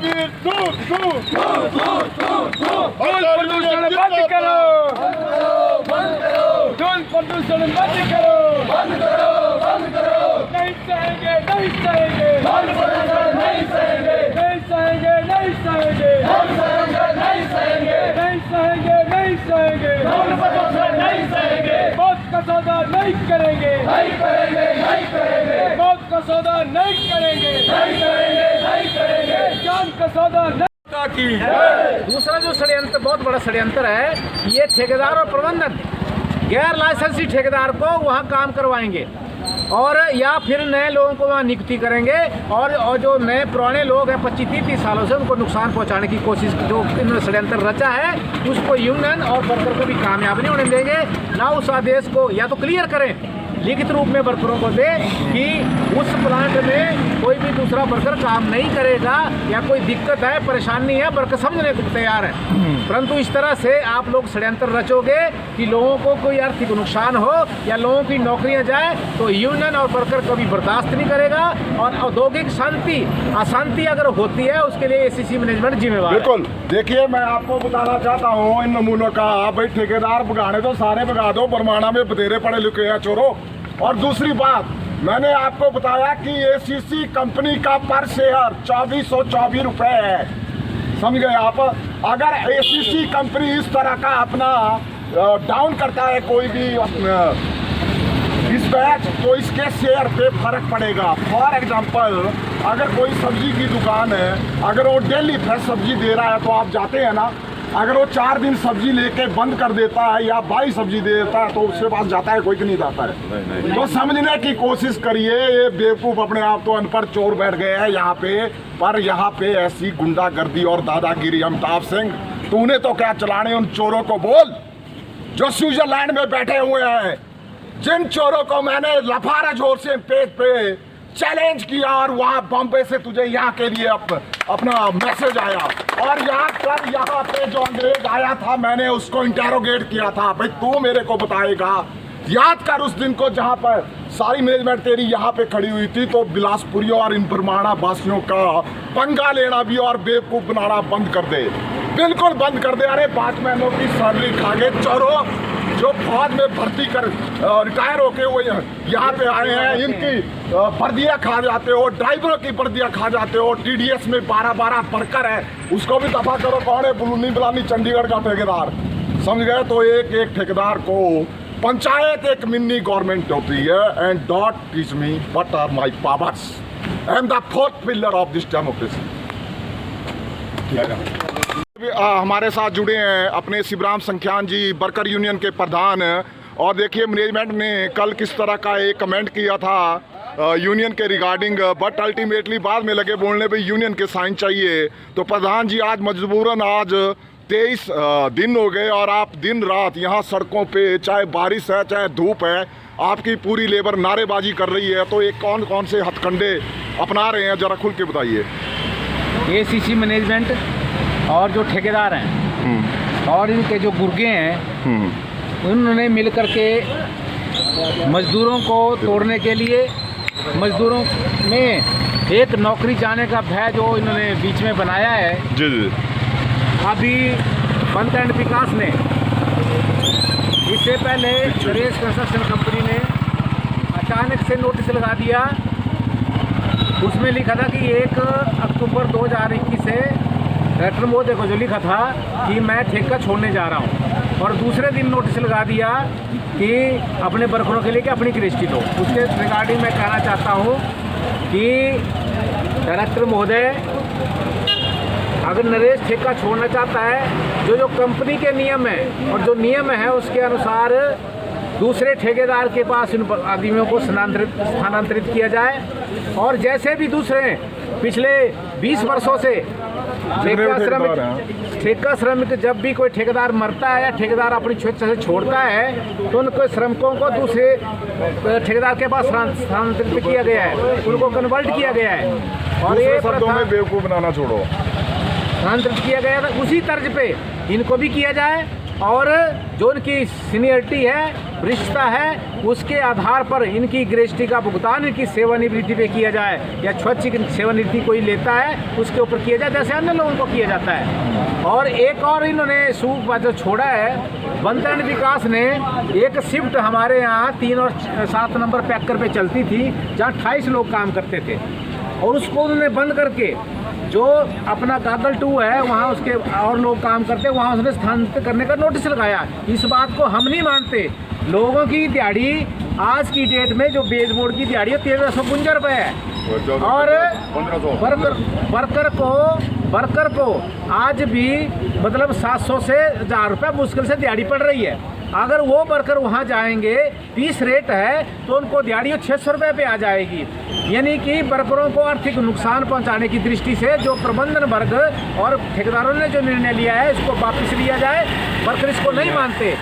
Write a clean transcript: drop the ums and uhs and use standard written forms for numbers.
दादागिरी दूर दूर प्रदूषण बंद करो, धूल प्रदूषण बंद करो, नहीं सहेंगे, नहीं सहेंगे, नहीं सहेंगे, नहीं सहेंगे, नहीं सहेंगे, नहीं सहेंगे, नहीं सहेंगे, नहीं सहेंगे, नहीं सहेंगे, मौत का सौदा नहीं करेंगे, नहीं करेंगे, नहीं करेंगे, मौत का सौदा नहीं करेंगे, नहीं करेंगे, नहीं करेंगे, जान का सौदा नहीं। दूसरा जो षड्यंत्र, बहुत बड़ा षड्यंत्र है, ये ठेकेदार और प्रबंधन गैर लाइसेंसी ठेकेदार को वहाँ काम करवाएंगे और या फिर नए लोगों को वहाँ नियुक्ति करेंगे और जो नए पुराने लोग हैं 25-30 सालों से उनको नुकसान पहुँचाने की कोशिश जो इन्होंने षड्यंत्र रचा है उसको यूनियन और वर्कर को भी कामयाब नहीं होने देंगे। ना उस आदेश को या तो क्लियर करें लिखित रूप में वर्करों को दे कि उस प्लांट में कोई भी दूसरा वर्कर काम नहीं करेगा या कोई दिक्कत है, परेशानी है, वर्कर समझने को तैयार है। परंतु इस तरह से आप लोग षड्यंत्र रचोगे कि लोगों को कोई आर्थिक नुकसान हो या लोगों की नौकरियां जाए तो यूनियन और वर्कर कभी बर्दाश्त नहीं करेगा और औद्योगिक शांति अशांति अगर होती है उसके लिए एसीसी मैनेजमेंट जिम्मेवार है। बिल्कुल। देखिए, मैं आपको बताना चाहता हूँ इन नमूनों का, भाई ठेकेदार भगाने तो सारे भगा दो, बरमाना में बतेरे पड़े लिखे हैं चोरों। और दूसरी बात, मैंने आपको बताया कि एसीसी कंपनी का पर शेयर 2424 रुपए है, समझ गए आप। अगर एसीसी कंपनी इस तरह का अपना डाउन करता है कोई भी इस बैच तो इसके शेयर पे फर्क पड़ेगा। फॉर एग्जांपल, अगर कोई सब्जी की दुकान है, अगर वो डेली फ्रेश सब्जी दे रहा है तो आप जाते हैं ना, अगर वो 4 दिन सब्जी लेके बंद कर देता है या 22 सब्जी दे देता है तो उसके पास जाता है कोई कि नहीं जाता है? नहीं। तो समझने की कोशिश करिए, ये बेवकूफ़ अपने आप तो अनपढ़ चोर बैठ गए हैं यहाँ पे, पर यहाँ पे ऐसी गुंडागर्दी और दादागिरी। अमिताभ सिंह, तूने तो क्या चलाने, उन चोरों को बोल जो स्विट्जरलैंड में बैठे हुए हैं, जिन चोरों को मैंने लफारा जोर से पेज पे चैलेंज किया और वहाँ बॉम्बे से तुझे यहाँ के लिए अपना मैसेज आया और यहाँ पे जो अंग्रेज आया था मैंने उसको इंटेरोगेट किया था, भाई तू मेरे को बताएगा। याद कर उस दिन को जहाँ पर सारी मैनेजमेंट तेरी यहाँ पे खड़ी हुई थी, तो बिलासपुरियों और इन बरमाणा वासियों का पंगा लेना भी और बेवकूफ़ बनाना बंद कर दे, बिल्कुल बंद कर दे। अरे 5 महीनों की सैलरी खा गए चोरों, जो फौज में भर्ती कर रिटायर होके वो यहाँ पे आए हैं, इनकी वर्दियाँ खा जाते हो, ड्राइवरों की वर्दियाँ खा जाते हो। TDS में 12-12 वर्कर है, उसको भी दफा करो। कौन है? बुलुनी बुलानी चंडीगढ़ का ठेकेदार, समझ गए? तो एक एक ठेकेदार को पंचायत एक मिनी गवर्नमेंट होती है। And don't teach me what are my powers, I am the 4th pillar of this democracy. हमारे साथ जुड़े हैं अपने शिवराम संख्यान जी, वर्कर यूनियन के प्रधान। और देखिए, मैनेजमेंट ने कल किस तरह का एक कमेंट किया था यूनियन के रिगार्डिंग, बट अल्टीमेटली बाद में लगे बोलने पे यूनियन के साइन चाहिए। तो प्रधान जी, आज मजबूरन आज 23 दिन हो गए और आप दिन रात यहाँ सड़कों पे, चाहे बारिश है चाहे धूप है, आपकी पूरी लेबर नारेबाजी कर रही है। तो ये कौन कौन से हथकंडे अपना रहे हैं, जरा खुल के बताइए। एसीसी मैनेजमेंट और जो ठेकेदार हैं और इनके जो गुर्गे हैं, उन्होंने मिल कर के मजदूरों को तोड़ने के लिए, मजदूरों में एक नौकरी जाने का भय जो इन्होंने बीच में बनाया है। जी जी। अभी पंत एंड विकास ने, इससे पहले नरेश कंस्ट्रक्शन कंपनी ने अचानक से नोटिस लगा दिया। उसमें लिखा था कि 1 अक्टूबर 2021 से डायरेक्टर महोदय को जो लिखा था कि मैं ठेका छोड़ने जा रहा हूँ, और दूसरे दिन नोटिस लगा दिया कि अपने वर्करों के लिए कि अपनी कृष्टि दो। उसके रिगार्डिंग मैं कहना चाहता हूँ कि डायरेक्टर महोदय, अगर नरेश ठेका छोड़ना चाहता है, जो कंपनी के नियम है और जो नियम है उसके अनुसार दूसरे ठेकेदार के पास इन आदमियों को स्थानांतरित किया जाए। और जैसे भी दूसरे पिछले 20 वर्षों से ठेका श्रमिक जब भी कोई ठेकेदार मरता है या ठेकेदार अपनी स्वेच्छा से छोड़ता है तो उनको श्रमिकों को दूसरे ठेकेदार के पास स्थानांतरित किया गया है, उनको कन्वर्ट किया गया है। और ये शब्दों में बेवकूफ़ बनाना छोड़ो, स्थानांतरित किया गया था। उसी तर्ज पे इनको भी किया जाए और जो इनकी सीनियरिटी है, वरिष्ठता है, उसके आधार पर इनकी ग्रेजुटी का भुगतान इनकी सेवानिवृत्ति पे किया जाए, या स्वैच्छिक सेवानिवृत्ति कोई लेता है उसके ऊपर किया जाए, जैसे अन्य लोगों को किया जाता है। और एक और इन्होंने सूख जो छोड़ा है, बंदरन विकास ने एक शिफ्ट हमारे यहाँ 3 और 7 नंबर पैकर पे चलती थी, जहाँ 28 लोग काम करते थे, और उसको उन्होंने बंद करके जो अपना गागल 2 है वहाँ उसके और लोग काम करते हैं, वहाँ उसने स्थानांतरित करने का नोटिस लगाया। इस बात को हम नहीं मानते। लोगों की दिहाड़ी आज की डेट में जो बेस बोर्ड की दिहाड़ी है 1352 रुपये है, और वर्कर को आज भी मतलब 700 से 1000 रुपये मुश्किल से दिहाड़ी पड़ रही है। अगर वो वर्कर वहाँ जाएंगे, 20 रेट है, तो उनको दिहाड़ी 600 रुपये पे आ जाएगी। यानी कि वर्करों को आर्थिक नुकसान पहुँचाने की दृष्टि से जो प्रबंधन वर्ग और ठेकेदारों ने जो निर्णय लिया है इसको वापस लिया जाए। वर्कर इसको नहीं मानते।